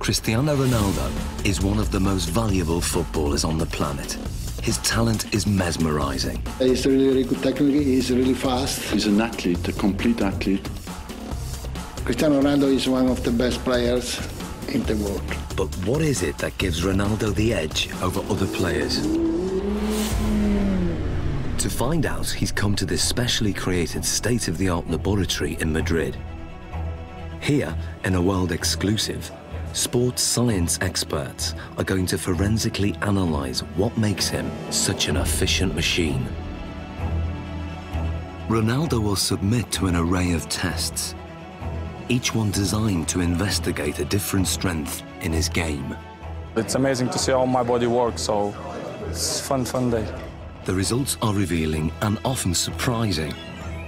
Cristiano Ronaldo is one of the most valuable footballers on the planet. His talent is mesmerizing. He's really good technically, he's really fast. He's an athlete, a complete athlete. Cristiano Ronaldo is one of the best players in the world. But what is it that gives Ronaldo the edge over other players? To find out, he's come to this specially created state-of-the-art laboratory in Madrid. Here, in a world exclusive, sports science experts are going to forensically analyze what makes him such an efficient machine. Ronaldo will submit to an array of tests, each one designed to investigate a different strength in his game. It's amazing to see how my body works, so it's a fun day. The results are revealing and often surprising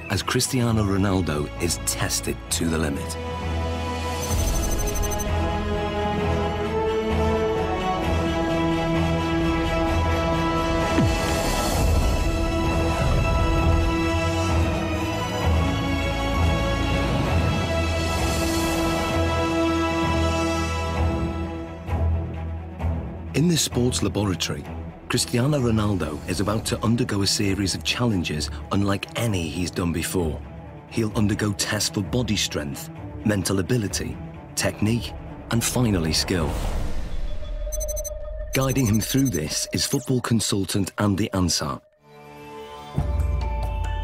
as Cristiano Ronaldo is tested to the limit. In this sports laboratory, Cristiano Ronaldo is about to undergo a series of challenges unlike any he's done before. He'll undergo tests for body strength, mental ability, technique, and finally skill. Guiding him through this is football consultant Andy Ansar.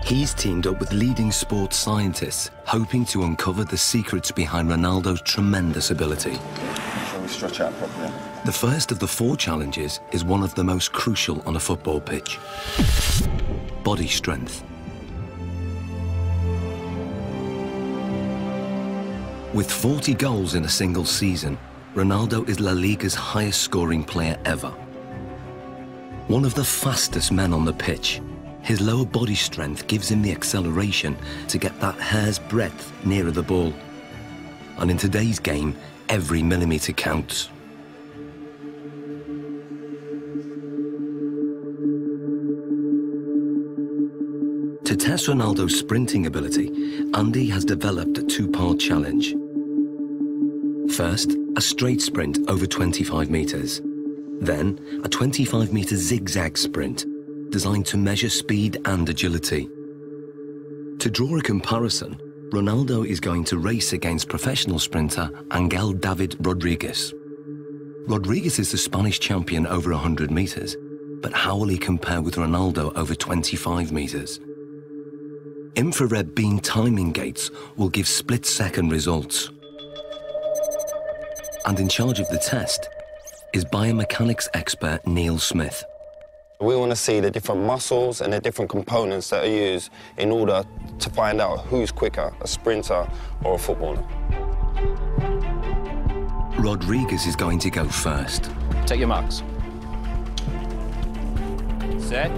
He's teamed up with leading sports scientists, hoping to uncover the secrets behind Ronaldo's tremendous ability. Shall we stretch out properly? The first of the 4 challenges is one of the most crucial on a football pitch: body strength. With 40 goals in a single season, Ronaldo is La Liga's highest scoring player ever. One of the fastest men on the pitch, his lower body strength gives him the acceleration to get that hair's breadth nearer the ball. And in today's game, every millimetre counts. To test Ronaldo's sprinting ability, Andy has developed a 2-part challenge. First, a straight sprint over 25 metres. Then, a 25-metre zigzag sprint, designed to measure speed and agility. To draw a comparison, Ronaldo is going to race against professional sprinter Angel David Rodriguez. Rodriguez is the Spanish champion over 100 metres, but how will he compare with Ronaldo over 25 metres? Infrared beam timing gates will give split-second results. And in charge of the test is biomechanics expert Neil Smith. We want to see the different muscles and the different components that are used in order to find out who's quicker, a sprinter or a footballer. Rodriguez is going to go first. Take your marks. Set.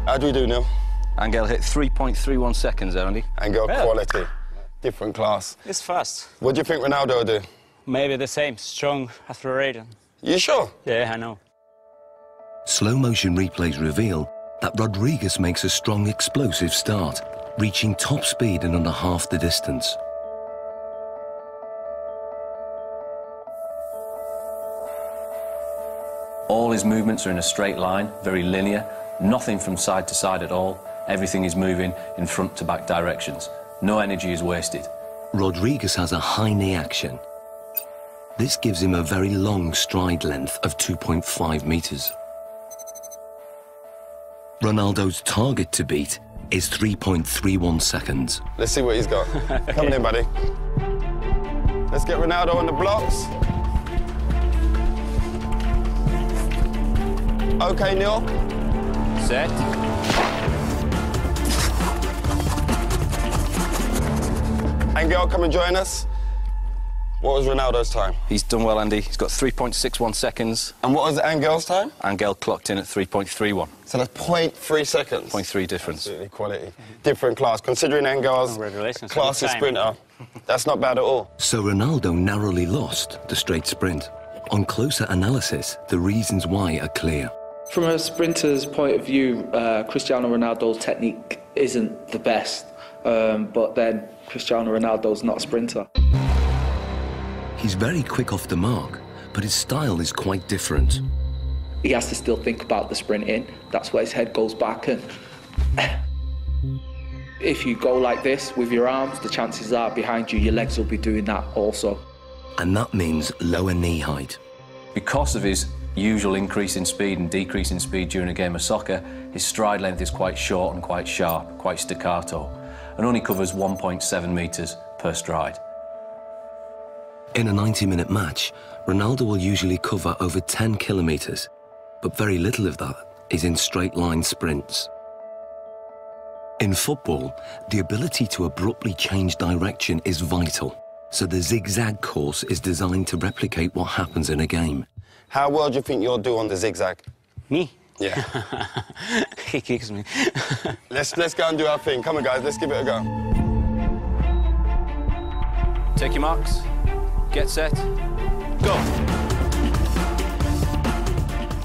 How do we do, Neil? Angel hit 3.31 seconds there, Andy. Angel, quality. Different class. It's fast. What do you think Ronaldo will do? Maybe the same, strong, accelerated. You sure? Yeah, I know. Slow-motion replays reveal that Rodriguez makes a strong, explosive start, reaching top speed in under half the distance. All his movements are in a straight line, very linear, nothing from side to side at all. Everything is moving in front to back directions. No energy is wasted. Rodriguez has a high knee action. This gives him a very long stride length of 2.5 metres. Ronaldo's target to beat is 3.31 seconds. Let's see what he's got. Come in, buddy. Let's get Ronaldo on the blocks. OK, Neil. Set. Angel, come and join us. What was Ronaldo's time? He's done well, Andy. He's got 3.61 seconds. And what was Angel's time? Angel clocked in at 3.31. So that's 0.3 seconds. 0.3 difference. Absolutely quality. Different class. Considering Angel's classy sprinter, that's not bad at all. So Ronaldo narrowly lost the straight sprint. On closer analysis, the reasons why are clear. From a sprinter's point of view, Cristiano Ronaldo's technique isn't the best, but then Cristiano Ronaldo's not a sprinter. He's very quick off the mark, but his style is quite different. He has to still think about the sprinting. That's where his head goes back. And if you go like this with your arms, the chances are behind you, your legs will be doing that also. And that means lower knee height. Because of his usual increase in speed and decrease in speed during a game of soccer, his stride length is quite short and quite sharp, quite staccato, and only covers 1.7 metres per stride. In a 90-minute match, Ronaldo will usually cover over 10 kilometres, but very little of that is in straight-line sprints. In football, the ability to abruptly change direction is vital, so the zigzag course is designed to replicate what happens in a game. How well do you think you'll do on the zigzag? Me? Yeah. He kicks me. Let's go and do our thing. Come on, guys, let's give it a go. Take your marks. Get set. Go.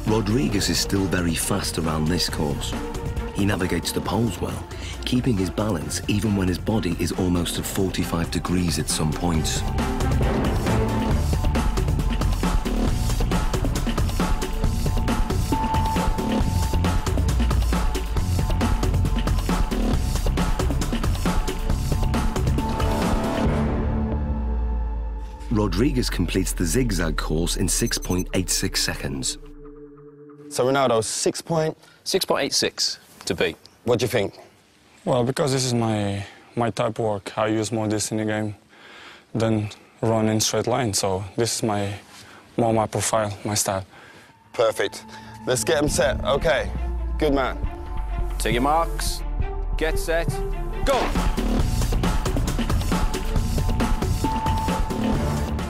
Rodriguez is still very fast around this course. He navigates the poles well, keeping his balance even when his body is almost at 45 degrees at some points. Rodriguez completes the zigzag course in 6.86 seconds. So Ronaldo, 6.86 to beat. What do you think? Well, because this is my type of work, I use more this in the game than run in straight line. So this is more my profile, my style. Perfect. Let's get him set. Okay, good man. Take your marks. Get set. Go.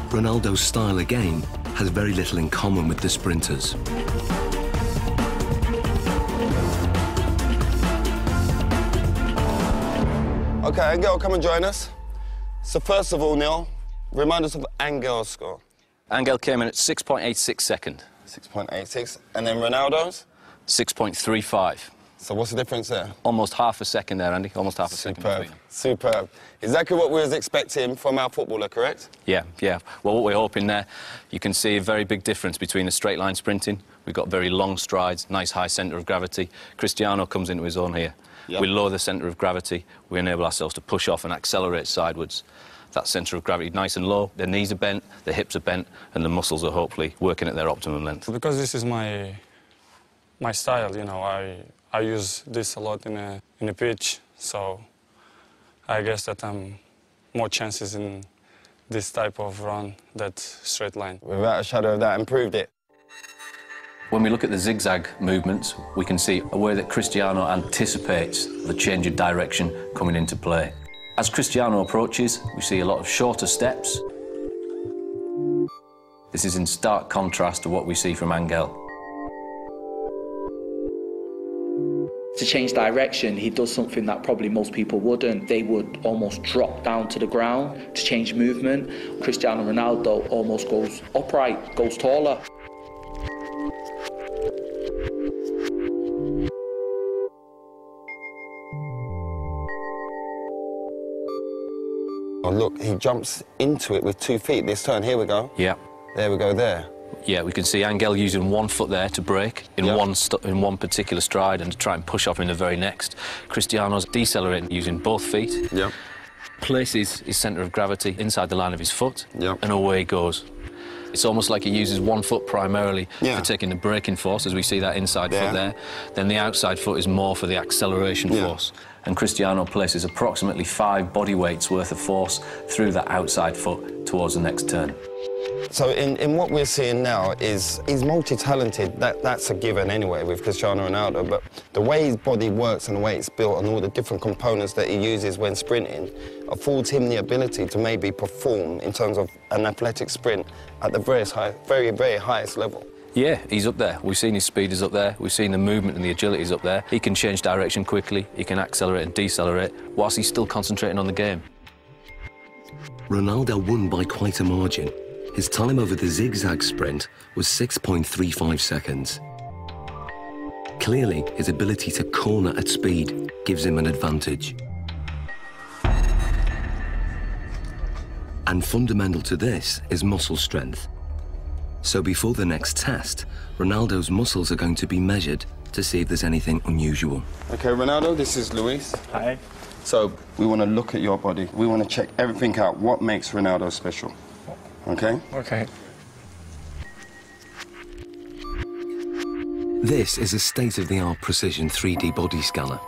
Ronaldo's style again has very little in common with the sprinters. Okay, Angel, come and join us. So first of all, Neil, remind us of Angel's score. Angel came in at 6.86 second. 6.86. And then Ronaldo's? 6.35. So what's the difference there? Almost half a second there, Andy. Almost half a second Superb. between them. Superb. Exactly what we was expecting from our footballer, correct? Yeah. Well, what we're hoping there, you can see a very big difference between the straight line sprinting. We've got very long strides, nice high centre of gravity. Cristiano comes into his own here. Yep. We lower the centre of gravity. We enable ourselves to push off and accelerate sidewards. That centre of gravity nice and low. The knees are bent, the hips are bent, and the muscles are hopefully working at their optimum length. Because this is my style, you know, I use this a lot in a pitch, so I guess that I'm more chances in this type of run than straight line. Without a shadow of that, improved it. When we look at the zigzag movements, we can see a way that Cristiano anticipates the change of direction coming into play. As Cristiano approaches, we see a lot of shorter steps. This is in stark contrast to what we see from Angel. To change direction, he does something that probably most people wouldn't. They would almost drop down to the ground to change movement. Cristiano Ronaldo almost goes upright, goes taller. Oh, look, he jumps into it with 2 feet this turn. Here we go. Yeah. There we go, there. Yeah, we can see Angel using 1 foot there to break in one particular stride and to try and push off in the very next. Cristiano's decelerating using both feet. Yeah. Places his centre of gravity inside the line of his foot, Yep. and away he goes. It's almost like he uses 1 foot primarily Yeah. for taking the braking force, as we see that inside foot there. Then the outside foot is more for the acceleration force. And Cristiano places approximately 5 body weights worth of force through that outside foot towards the next turn. So in what we're seeing now is he's multi-talented. That's a given anyway with Cristiano Ronaldo, but the way his body works and the way it's built and all the different components that he uses when sprinting affords him the ability to maybe perform in terms of an athletic sprint at the very, very highest level. Yeah, he's up there. We've seen his speed is up there. We've seen the movement and the agility is up there. He can change direction quickly. He can accelerate and decelerate whilst he's still concentrating on the game. Ronaldo won by quite a margin. His time over the zigzag sprint was 6.35 seconds. Clearly, his ability to corner at speed gives him an advantage. And fundamental to this is muscle strength. So before the next test, Ronaldo's muscles are going to be measured to see if there's anything unusual. Okay, Ronaldo, this is Luis. Hi. So we want to look at your body. We want to check everything out. What makes Ronaldo special? Okay? Okay. This is a state-of-the-art precision 3D body scanner.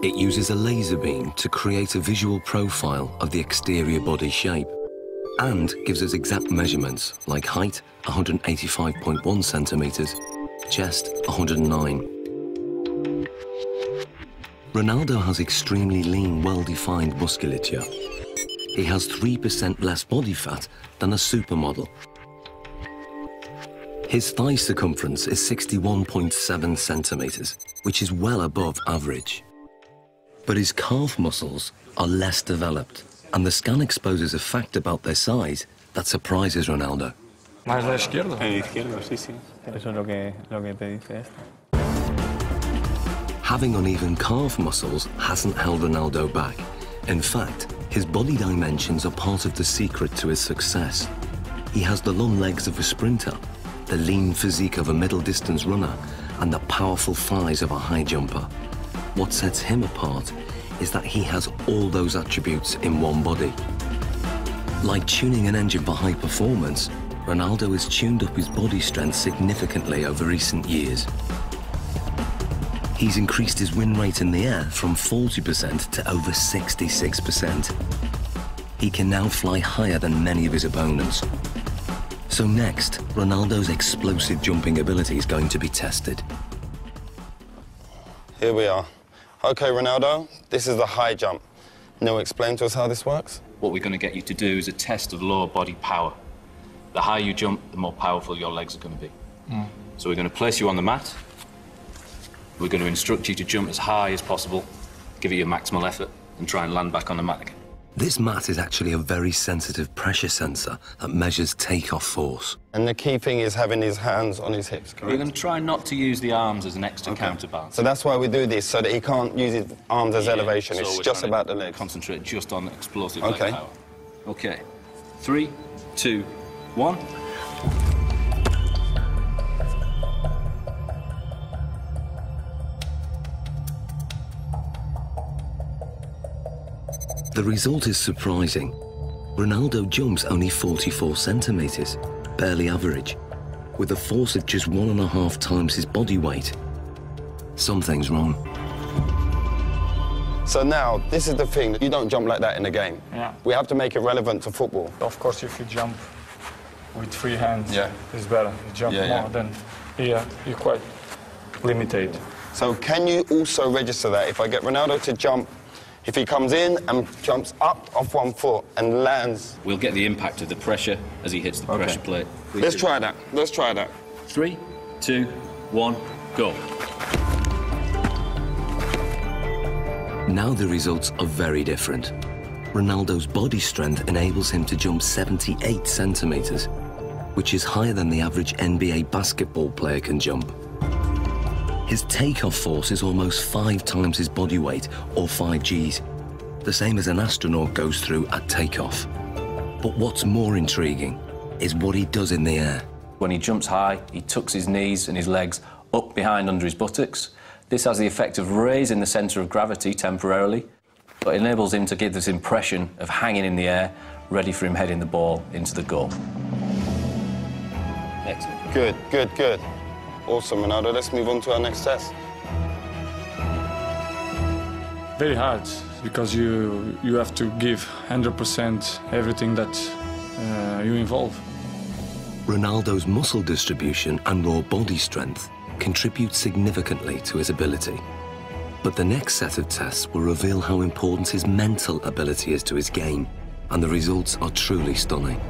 It uses a laser beam to create a visual profile of the exterior body shape and gives us exact measurements like height, 185.1 centimeters, chest, 109. Ronaldo has extremely lean, well-defined musculature. He has 3% less body fat than a supermodel. His thigh circumference is 61.7 centimeters, which is well above average. But his calf muscles are less developed, and the scan exposes a fact about their size that surprises Ronaldo. ¿Más la izquierda? El izquierdo, sí, sí. Eso es lo que te dice esto. Having uneven calf muscles hasn't held Ronaldo back. In fact, his body dimensions are part of the secret to his success. He has the long legs of a sprinter, the lean physique of a middle-distance runner, and the powerful thighs of a high jumper. What sets him apart is that he has all those attributes in one body. Like tuning an engine for high performance, Ronaldo has tuned up his body strength significantly over recent years. He's increased his win rate in the air from 40% to over 66%. He can now fly higher than many of his opponents. So next, Ronaldo's explosive jumping ability is going to be tested. Here we are. Okay, Ronaldo, this is the high jump. Now explain to us how this works. What we're going to get you to do is a test of lower body power. The higher you jump, the more powerful your legs are going to be. So we're going to place you on the mat. We're going to instruct you to jump as high as possible, give it your maximal effort, and try and land back on the mat again. This mat is actually a very sensitive pressure sensor that measures takeoff force. And the key thing is having his hands on his hips, correct? We're going to try not to use the arms as an extra counterbalance. So that's why we do this, so that he can't use his arms as elevation. So it's we're just trying about to the legs. Concentrate just on explosive leg power. Okay. 3, 2, 1. The result is surprising. Ronaldo jumps only 44 centimeters, barely average, with a force of just 1.5 times his body weight. Something's wrong. So now, this is the thing, you don't jump like that in a game. Yeah. We have to make it relevant to football. Of course, if you jump with free hands, Yeah. it's better. You jump more than here, you're quite limited. So can you also register that? If I get Ronaldo to jump, if he comes in and jumps up off one foot and lands... We'll get the impact of the pressure as he hits the pressure plate. Let's try that. Let's try that. 3, 2, 1, go. Now the results are very different. Ronaldo's body strength enables him to jump 78 centimeters, which is higher than the average NBA basketball player can jump. His takeoff force is almost 5 times his body weight, or 5 Gs, the same as an astronaut goes through at takeoff. But what's more intriguing is what he does in the air. When he jumps high, he tucks his knees and his legs up behind under his buttocks. This has the effect of raising the centre of gravity temporarily, but enables him to give this impression of hanging in the air, ready for him heading the ball into the goal. Excellent. Good, good, good. Awesome, Ronaldo. Let's move on to our next test. Very hard, because you have to give 100% everything that you involve. Ronaldo's muscle distribution and raw body strength contribute significantly to his ability. But the next set of tests will reveal how important his mental ability is to his game, and the results are truly stunning.